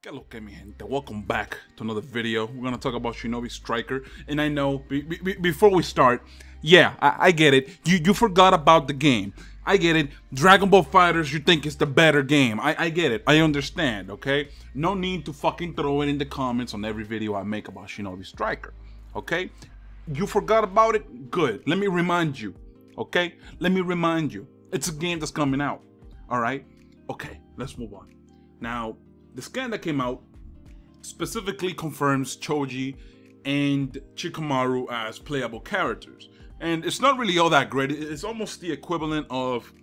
Que lo que, mi gente? Welcome back to another video. We're gonna talk about Shinobi Striker, and I know before we start, yeah, I get it. You forgot about the game. I get it. Dragon Ball FighterZ, you think it's the better game. I get it. I understand. Okay, no need to fucking throw it in the comments on every video I make about Shinobi Striker. Okay, you forgot about it. Good. Let me remind you. Okay, let me remind you. It's a game that's coming out. All right. Okay, let's move on. Now, the scan that came out specifically confirms Choji and Shikamaru as playable characters. And it's not really all that great. It's almost the equivalent of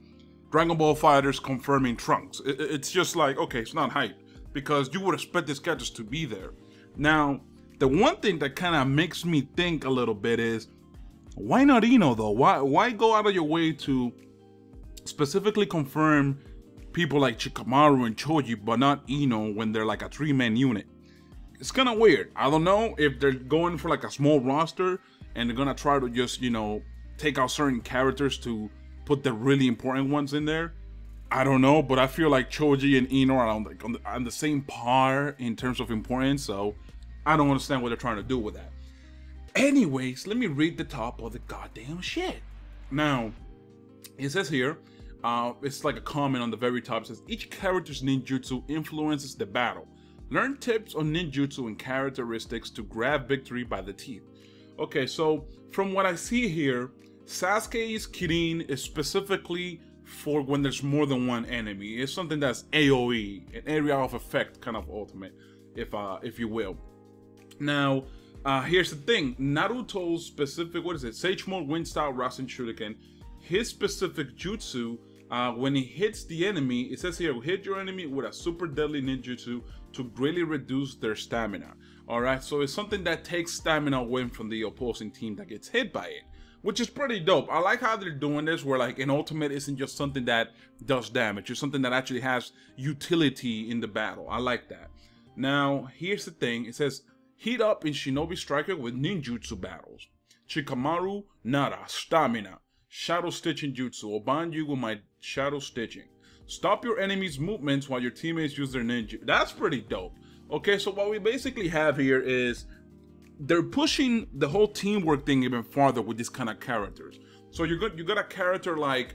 Dragon Ball FighterZ confirming Trunks. It's just like, okay, it's not hype, because you would expect these characters to be there. Now, the one thing that kind of makes me think a little bit is, why not Ino though? Why go out of your way to specifically confirm people like Shikamaru and Choji, but not Ino when they're like a three-man unit? It's kind of weird. I don't know if they're going for like a small roster and they're gonna try to just, you know, take out certain characters to put the really important ones in there. I don't know, but I feel like Choji and Ino are on the same par in terms of importance, so I don't understand what they're trying to do with that. Anyways, let me read the top of the goddamn shit. Now, it says here, it's like a comment on the very top. It says, each character's ninjutsu influences the battle. Learn tips on ninjutsu and characteristics to grab victory by the teeth. Okay, so from what I see here, Sasuke's Kirin is specifically for when there's more than one enemy. It's something that's AoE, an area of effect kind of ultimate, if you will. Now, here's the thing. Naruto's specific, what is it? Sage Mode Wind Style Rasen Shuriken. His specific jutsu, when he hits the enemy, it says here, hit your enemy with a super deadly ninjutsu to greatly reduce their stamina. Alright, so it's something that takes stamina away from the opposing team that gets hit by it, which is pretty dope. I like how they're doing this, where like an ultimate isn't just something that does damage, it's something that actually has utility in the battle. I like that. Now, here's the thing. It says, heat up in Shinobi Striker with ninjutsu battles. Shikamaru, Nara, stamina. Shadow stitching jutsu. I'll bind you with my shadow stitching. Stop your enemy's movements while your teammates use their ninja. That's pretty dope. Okay, so what we basically have here is they're pushing the whole teamwork thing even farther with these kind of characters. So you got a character like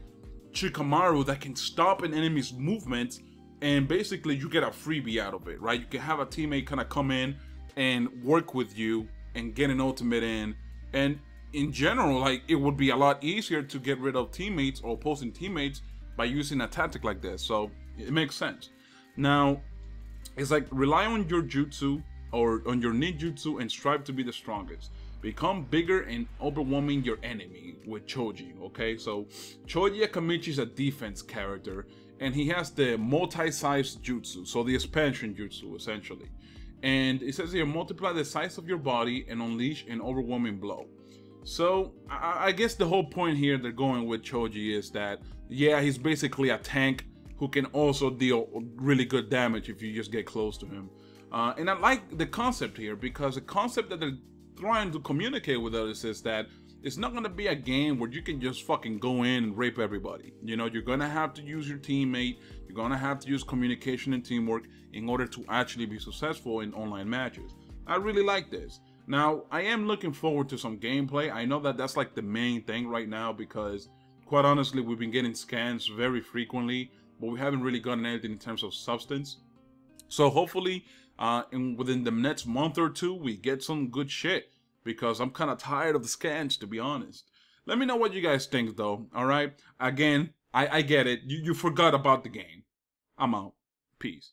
Shikamaru that can stop an enemy's movements, and basically you get a freebie out of it, right? You can have a teammate kind of come in and work with you and get an ultimate in, and in general, like, it would be a lot easier to get rid of teammates or opposing teammates by using a tactic like this. So it makes sense. Now, it's like, rely on your jutsu or on your ninjutsu and strive to be the strongest. Become bigger and overwhelming your enemy with Choji. Okay, so Choji Akamachi is a defense character, and he has the multi-size jutsu, so the expansion jutsu essentially. And it says here, multiply the size of your body and unleash an overwhelming blow. So I guess the whole point here they're going with Choji is that, yeah, he's basically a tank who can also deal really good damage if you just get close to him. And I like the concept here, because the concept that they're trying to communicate with us is that it's not going to be a game where you can just fucking go in and rape everybody. You know, you're going to have to use your teammate. You're going to have to use communication and teamwork in order to actually be successful in online matches. I really like this. Now, I am looking forward to some gameplay. I know that that's like the main thing right now, because quite honestly, we've been getting scans very frequently, but we haven't really gotten anything in terms of substance. So hopefully, within the next month or two, we get some good shit, because I'm kind of tired of the scans, to be honest. Let me know what you guys think, though. All right. Again, I get it. You forgot about the game. I'm out. Peace.